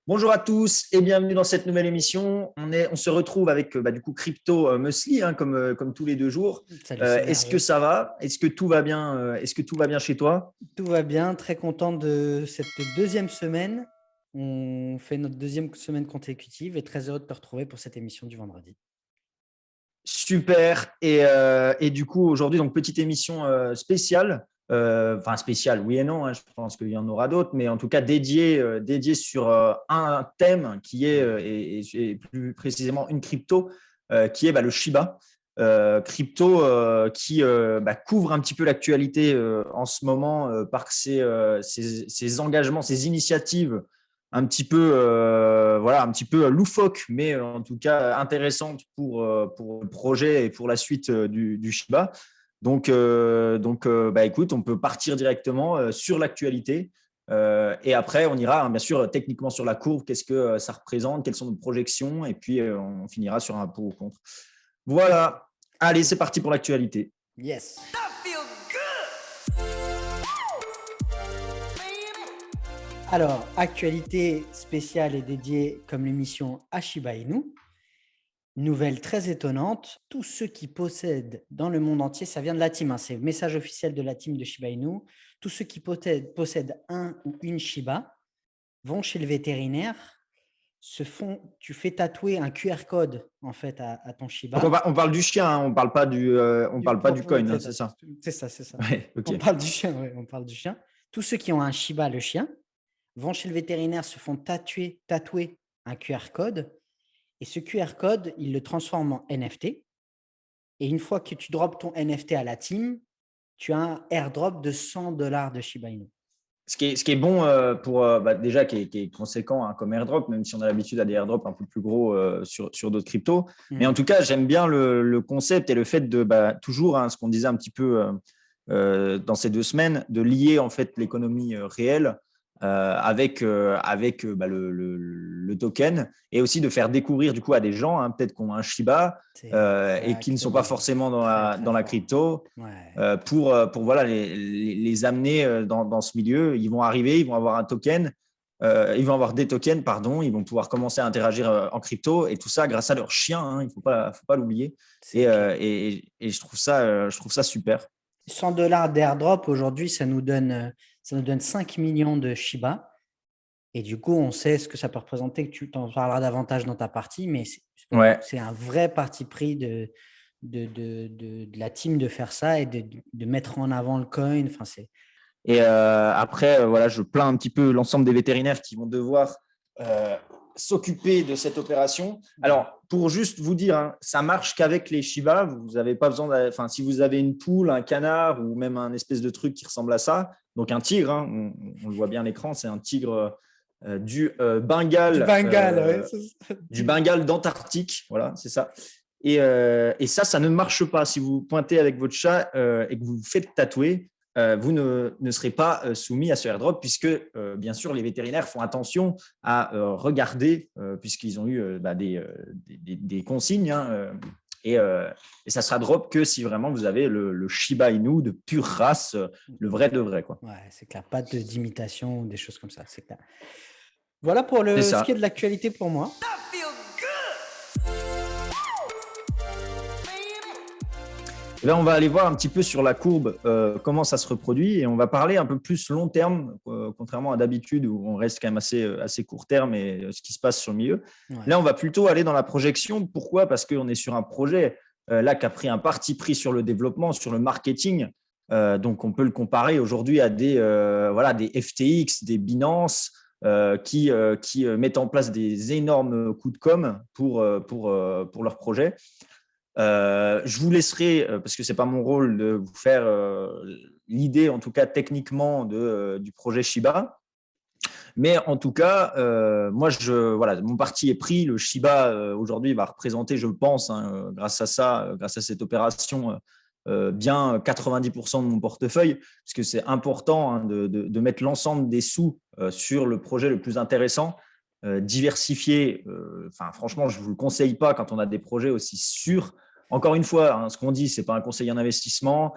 Bonjour à tous et bienvenue dans cette nouvelle émission. On se retrouve avec du coup Crypto Musli, hein, comme tous les 2 jours. Salut Est-ce que Serge. ça va? Est-ce que tout va bien? Est-ce que tout va bien chez toi? Tout va bien, très content de cette deuxième semaine. On fait notre deuxième semaine consécutive et très heureux de te retrouver pour cette émission du vendredi. Super. Et du coup, aujourd'hui, donc petite émission spéciale. Enfin, spéciale, oui et non, hein, je pense qu'il y en aura d'autres, mais en tout cas dédiée sur un thème qui est, et plus précisément une crypto, qui est le Shiba. Crypto qui couvre un petit peu l'actualité en ce moment par ses engagements, ses initiatives un petit peu loufoque, mais en tout cas intéressante pour le projet et pour la suite du Shiba. Écoute, on peut partir directement sur l'actualité. Et après, on ira bien sûr techniquement sur la courbe, qu'est-ce que ça représente, quelles sont nos projections, et puis on finira sur un pour ou contre. Voilà, allez, c'est parti pour l'actualité. Yes. Alors, actualité spéciale et dédiée comme l'émission à Shiba Inu. Nouvelle très étonnante, tous ceux qui possèdent dans le monde entier, ça vient de la team, hein, c'est le message officiel de la team de Shiba Inu, tous ceux qui possèdent un ou une Shiba vont chez le vétérinaire, tu fais tatouer un QR code en fait à ton Donc Shiba. on parle du chien, hein, on parle pas du coin, hein, c'est ça? C'est ça. Ouais, ok. On parle du chien, ouais, on parle du chien. Tous ceux qui ont un Shiba, le chien, vont chez le vétérinaire, se font tatouer un QR code. Et ce QR code, il le transforme en NFT. Et une fois que tu drops ton NFT à la team, tu as un airdrop de $100 de Shiba Inu. Ce qui est bon déjà qui est conséquent, hein, comme airdrop, même si on a l'habitude à des airdrops un peu plus gros sur d'autres cryptos. Mais en tout cas, j'aime bien le concept et le fait de toujours, hein, ce qu'on disait un petit peu dans ces 2 semaines, de lier en fait l'économie réelle avec le token, et aussi de faire découvrir du coup à des gens, hein, peut-être qui ont un Shiba et qui ne sont pas forcément dans la crypto. Ouais. Pour voilà, les amener dans ce milieu. Ils vont arriver, ils vont avoir un token, ils vont avoir des tokens, pardon, ils vont pouvoir commencer à interagir en crypto, et tout ça grâce à leur chien, hein, il ne faut pas l'oublier. Et je trouve ça super. $100 d'airdrop, aujourd'hui, ça nous donne 5 millions de Shiba. Et du coup, on sait ce que ça peut représenter, que tu t'en parleras davantage dans ta partie, mais Ouais. c'est un vrai parti pris de la team de faire ça et de mettre en avant le coin. Enfin, Et après, voilà, je plains un petit peu l'ensemble des vétérinaires qui vont devoir s'occuper de cette opération. Alors, pour juste vous dire, hein, ça marche qu'avec les Shiba. Vous n'avez pas besoin, enfin, si vous avez une poule, un canard ou même un espèce de truc qui ressemble à ça, donc un tigre, hein, on le voit bien à l'écran, c'est un tigre du Bengale, du Bengale d'Antarctique, voilà, c'est ça. Et ça ne marche pas. Si vous pointez avec votre chat et que vous vous faites tatouer, vous ne serez pas soumis à ce airdrop, puisque bien sûr les vétérinaires font attention à regarder, puisqu'ils ont eu des consignes, hein, et ça sera drop que si vraiment vous avez le Shiba Inu de pure race, le vrai de vrai, quoi. Ouais, c'est clair, pas d'imitation ou des choses comme ça, c'est clair. Voilà pour C'est ce ça. qui est de l'actualité pour moi. Et là, on va aller voir un petit peu sur la courbe comment ça se reproduit, et on va parler un peu plus long terme, contrairement à d'habitude où on reste quand même assez court terme et ce qui se passe sur le milieu. Ouais. Là, on va plutôt aller dans la projection. Pourquoi? Parce qu'on est sur un projet là qui a pris un parti pris sur le développement, sur le marketing. Donc, on peut le comparer aujourd'hui à des FTX, des Binance qui mettent en place des énormes coups de com pour leur projet. Je vous laisserai, parce que ce n'est pas mon rôle de vous faire l'idée, en tout cas techniquement, du projet Shiba. Mais en tout cas, moi, mon parti est pris. Le Shiba, aujourd'hui, va représenter, je pense, hein, grâce à cette opération, bien 90% de mon portefeuille, parce que c'est important, hein, de mettre l'ensemble des sous sur le projet le plus intéressant. Diversifier, franchement, je ne vous le conseille pas quand on a des projets aussi sûrs. Encore une fois, hein, ce qu'on dit, ce n'est pas un conseil en investissement.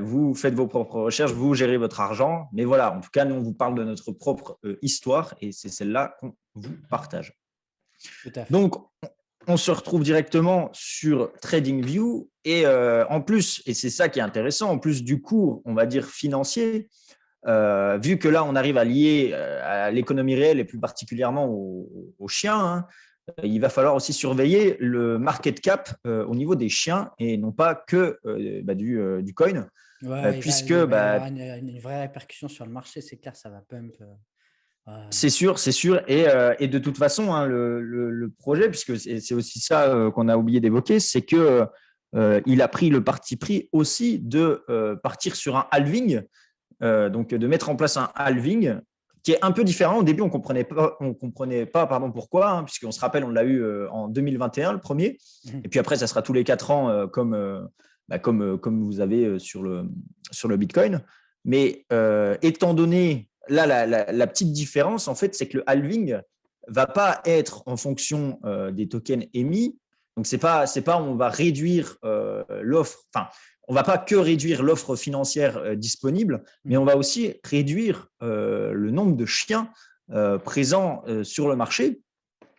Vous faites vos propres recherches, vous gérez votre argent. Mais voilà, en tout cas, nous, on vous parle de notre propre histoire et c'est celle-là qu'on vous partage. Tout à fait. Donc, on se retrouve directement sur TradingView et en plus, et c'est ça qui est intéressant, en plus du cours, on va dire financier, vu que là, on arrive à lier à l'économie réelle et plus particulièrement aux chiens, hein, il va falloir aussi surveiller le market cap au niveau des chiens et non pas que du coin, Ouais, puisque il va y avoir une vraie répercussion sur le marché, c'est clair, ça va pump. c'est sûr, c'est sûr. Et de toute façon, hein, le projet, puisque c'est aussi ça qu'on a oublié d'évoquer, c'est que il a pris le parti pris aussi de partir sur un halving, donc de mettre en place un halving qui est un peu différent. Au début, on comprenait pas pourquoi, hein, puisqu'on se rappelle, on l'a eu en 2021, le premier. Et puis après, ça sera tous les 4 ans, comme vous avez sur le Bitcoin. Mais étant donné, là, la petite différence, en fait, c'est que le halving va pas être en fonction des tokens émis. Donc, c'est pas on va réduire l'offre, enfin, on va pas que réduire l'offre financière disponible, mais on va aussi réduire le nombre de chiens présents sur le marché.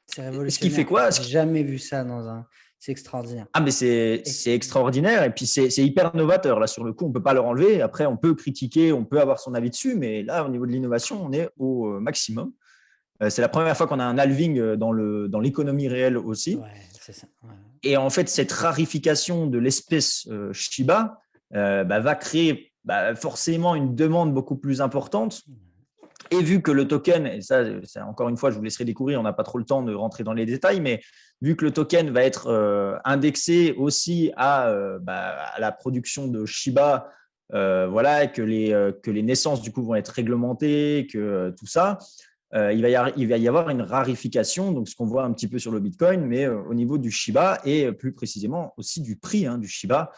C'est révolutionnaire. Ce qui fait quoi? J'ai jamais vu ça dans un… C'est extraordinaire. Ah, mais c'est extraordinaire et puis c'est hyper novateur. Là, sur le coup, on ne peut pas leur enlever. Après, on peut critiquer, on peut avoir son avis dessus, mais là, au niveau de l'innovation, on est au maximum. C'est la première fois qu'on a un halving dans l'économie réelle aussi. Ouais, c'est ça. Ouais. Et en fait, cette rarification de l'espèce Shiba va créer forcément une demande beaucoup plus importante. Et vu que le token, et ça, encore une fois, je vous laisserai découvrir, on n'a pas trop le temps de rentrer dans les détails, mais vu que le token va être indexé aussi à la production de Shiba, voilà, que les naissances du coup vont être réglementées, que tout ça, il va y avoir une rarification, donc ce qu'on voit un petit peu sur le Bitcoin, mais au niveau du Shiba et plus précisément aussi du prix du Shiba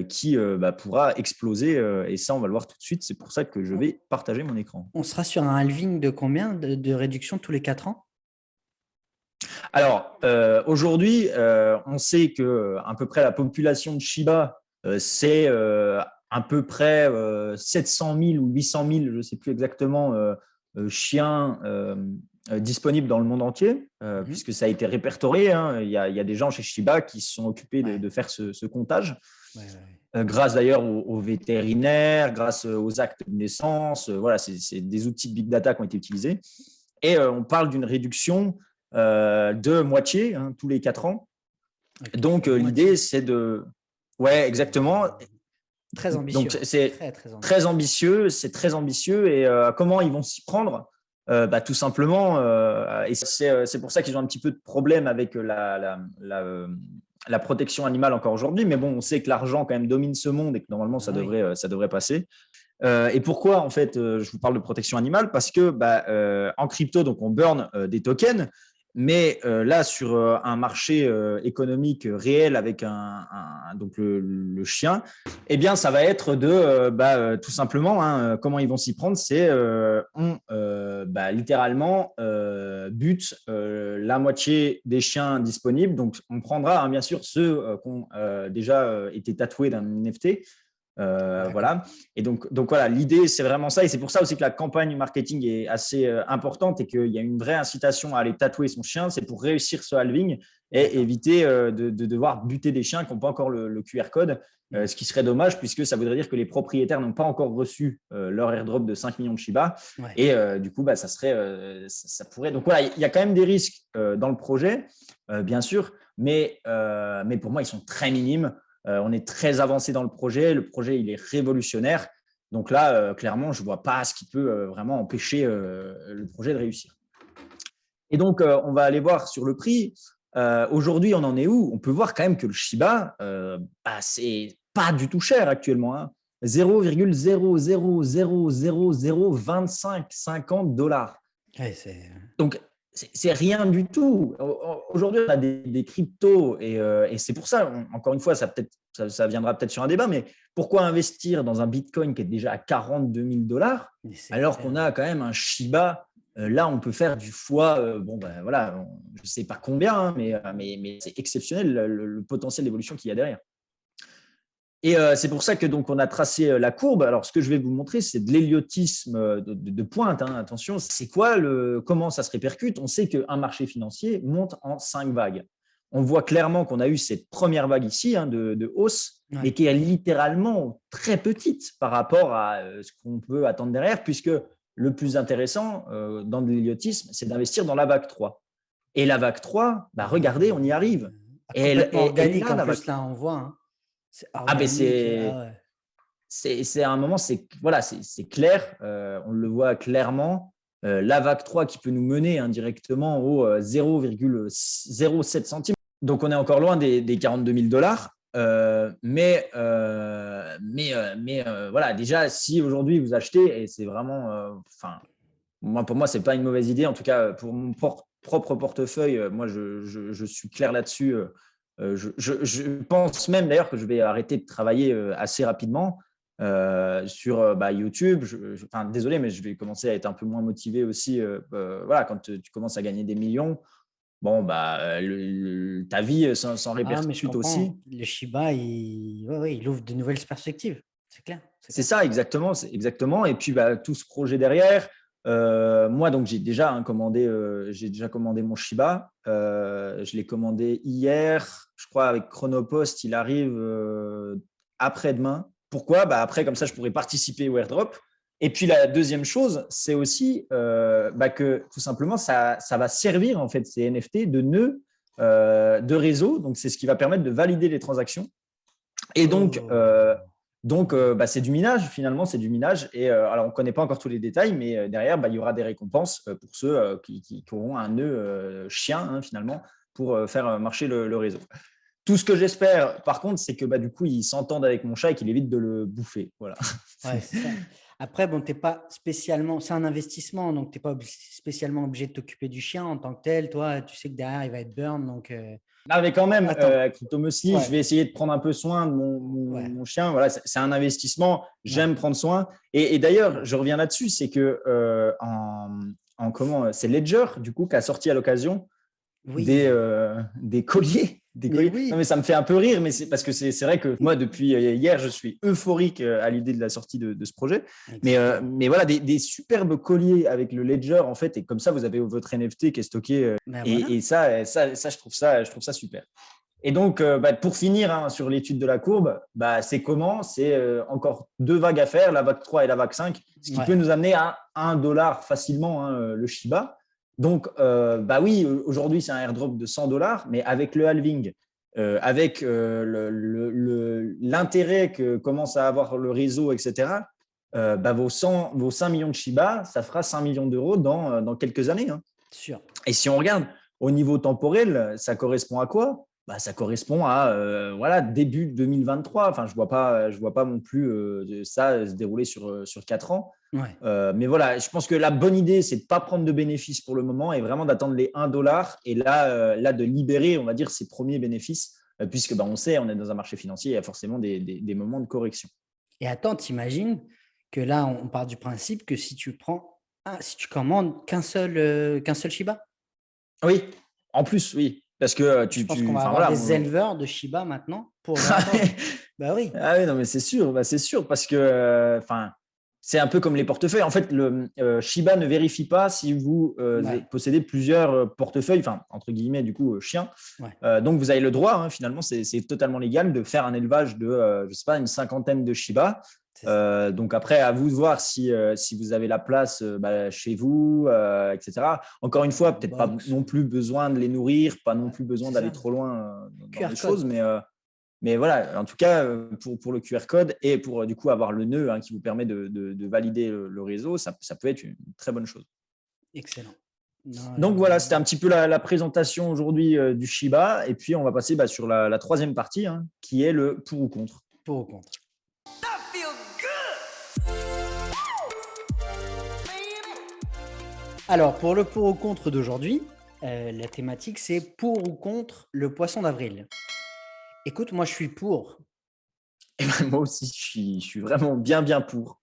qui pourra exploser. Et ça, on va le voir tout de suite. C'est pour ça que je vais partager mon écran. On sera sur un halving de combien de réduction tous les 4 ans? Alors, aujourd'hui, on sait que à peu près la population de Shiba, c'est à peu près 700 000 ou 800 000, je ne sais plus exactement, chiens disponibles dans le monde entier, puisque ça a été répertorié. Hein. Il y a des gens chez Shiba qui se sont occupés de faire ce comptage. Grâce d'ailleurs aux vétérinaires, grâce aux actes de naissance. Voilà, c'est des outils de big data qui ont été utilisés. Et on parle d'une réduction de moitié tous les 4 ans. Okay. Donc, l'idée, c'est de… Ouais, exactement. Très ambitieux. Donc, c'est très ambitieux. C'est très ambitieux. Et comment ils vont s'y prendre tout simplement, et c'est pour ça qu'ils ont un petit peu de problème avec la protection animale encore aujourd'hui. Mais bon, on sait que l'argent quand même domine ce monde et que normalement, ça devrait passer. Et pourquoi, en fait, je vous parle de protection animale? Parce que en crypto, donc on burn des tokens, mais là, sur un marché économique réel avec donc le chien, eh bien, ça va être de tout simplement, comment ils vont s'y prendre, c'est littéralement bute la moitié des chiens disponibles. Donc, on prendra bien sûr ceux qui ont déjà été tatoués d'un NFT. Voilà. Et donc voilà, l'idée, c'est vraiment ça. Et c'est pour ça aussi que la campagne marketing est assez importante et qu'il y a une vraie incitation à aller tatouer son chien. C'est pour réussir ce halving et éviter de devoir buter des chiens qui n'ont pas encore le QR code, ce qui serait dommage puisque ça voudrait dire que les propriétaires n'ont pas encore reçu leur airdrop de 5 millions de Shiba. Ouais. Et du coup, ça pourrait… Donc voilà, il y a quand même des risques dans le projet, bien sûr, mais pour moi, ils sont très minimes. On est très avancé dans le projet. Le projet, il est révolutionnaire. Donc là, clairement, je ne vois pas ce qui peut vraiment empêcher le projet de réussir. Et donc, on va aller voir sur le prix. Aujourd'hui, on en est où? On peut voir quand même que le Shiba, c'est pas du tout cher actuellement. 0,000002550 $. Ouais, donc, c'est rien du tout. Aujourd'hui, on a des cryptos et c'est pour ça, encore une fois, ça viendra peut-être sur un débat, mais pourquoi investir dans un Bitcoin qui est déjà à 42 000 $ alors qu'on a quand même un Shiba? Là, on peut faire du fois, voilà, je ne sais pas combien, mais c'est exceptionnel le potentiel d'évolution qu'il y a derrière. Et c'est pour ça que donc on a tracé la courbe. Alors, ce que je vais vous montrer, c'est de l'héliotisme de pointe. Hein, attention, c'est quoi comment ça se répercute? On sait qu'un marché financier monte en 5 vagues. On voit clairement qu'on a eu cette première vague ici de hausse, mais qui est littéralement très petite par rapport à ce qu'on peut attendre derrière, puisque le plus intéressant dans de l'héliotisme, c'est d'investir dans la vague 3. Et la vague 3, regardez, on y arrive. Complètement organique là, en plus, là, on voit. Hein. C'est Ah ben organique. c'est à un moment, c'est clair, on le voit clairement. La vague 3 qui peut nous mener indirectement au 0,07 centimes. Donc, on est encore loin des 42 000 $. Mais voilà, déjà, si aujourd'hui vous achetez, et c'est vraiment, pour moi, ce n'est pas une mauvaise idée. En tout cas, pour mon propre portefeuille, moi, je suis clair là-dessus. Je pense même d'ailleurs que je vais arrêter de travailler assez rapidement sur YouTube. Désolé, mais je vais commencer à être un peu moins motivé aussi. Voilà, quand tu commences à gagner des millions, bon, ta vie s'en répercute aussi. Le Shiba, il ouvre de nouvelles perspectives. C'est clair. C'est ça, exactement. Exactement. Et puis, tout ce projet derrière. Moi, donc, j'ai déjà commandé mon Shiba. Je l'ai commandé hier, je crois, avec Chronopost. Il arrive après-demain. Pourquoi? Après, comme ça, je pourrais participer au airdrop. Et puis, la deuxième chose, c'est aussi que tout simplement, ça va servir, en fait, ces NFT de nœuds de réseau. Donc, c'est ce qui va permettre de valider les transactions. Et donc, c'est du minage, finalement, c'est du minage. Et alors, on ne connaît pas encore tous les détails, mais derrière, il y aura des récompenses pour ceux qui auront un nœud chien, finalement, pour faire marcher le réseau. Tout ce que j'espère, par contre, c'est que du coup, ils s'entendent avec mon chat et qu'il évite de le bouffer. Voilà. Ouais, c'est ça. Après, bon, t'es pas spécialement, c'est un investissement, donc tu n'es pas spécialement obligé de t'occuper du chien en tant que tel. Toi, tu sais que derrière, il va être burn. Donc, non, mais quand même, Cryptomusli, je vais essayer de prendre un peu soin de mon chien. Voilà, c'est un investissement. J'aime prendre soin. Et d'ailleurs, je reviens là-dessus, c'est que c'est Ledger, du coup, qui a sorti à l'occasion des colliers. Oui. Non, mais ça me fait un peu rire, mais c'est parce que c'est vrai que moi, depuis hier, je suis euphorique à l'idée de la sortie de ce projet. Mais voilà, des superbes colliers avec le Ledger, en fait, et comme ça, vous avez votre NFT qui est stocké. Et ça, je trouve ça super. Et donc, pour finir sur l'étude de la courbe, c'est comment? C'est encore 2 vagues à faire, la vague 3 et la vague 5, ce qui peut nous amener à $1 facilement, le Shiba. Donc, oui, aujourd'hui, c'est un airdrop de $100, mais avec le halving, avec l'intérêt que commence à avoir le réseau, etc., vos 5 millions de Shiba, ça fera 5 millions d'euros dans quelques années. Hein. Sûr. Et si on regarde au niveau temporel, ça correspond à quoi? Ça correspond à début 2023. Enfin, je vois pas non plus ça se dérouler sur 4 ans. Mais voilà, je pense que la bonne idée, c'est de ne pas prendre de bénéfices pour le moment et vraiment d'attendre les $1 et là de libérer, on va dire, ses premiers bénéfices, puisque on sait, on est dans un marché financier, il y a forcément des moments de correction. Et attends, t'imagines que là, on part du principe que si tu commandes qu'un seul Shiba? Oui, en plus, oui. Parce que je pense qu'on va avoir des éleveurs de Shiba maintenant pour oui. Ah oui, non, mais c'est sûr, parce que c'est un peu comme les portefeuilles. En fait, le Shiba ne vérifie pas si vous possédez plusieurs portefeuilles, entre guillemets, du coup, chiens. Donc, vous avez le droit, finalement, c'est totalement légal de faire un élevage de, je sais pas, une 50aine de Shiba. Donc après, à vous de voir si vous avez la place chez vous, etc. Encore une fois, peut-être pas non plus besoin de les nourrir, pas non plus besoin d'aller trop loin dans les choses, mais voilà, en tout cas, pour le QR code et pour du coup avoir le nœud qui vous permet de valider le réseau, ça peut être une très bonne chose. Excellent. Donc voilà, c'était un petit peu la présentation aujourd'hui du Shiba. Et puis, on va passer sur la troisième partie qui est le pour ou contre. Pour ou contre. Alors, pour le pour ou contre d'aujourd'hui, la thématique, c'est pour ou contre le poisson d'avril. Écoute, moi, je suis pour. Et moi aussi, je suis vraiment bien pour.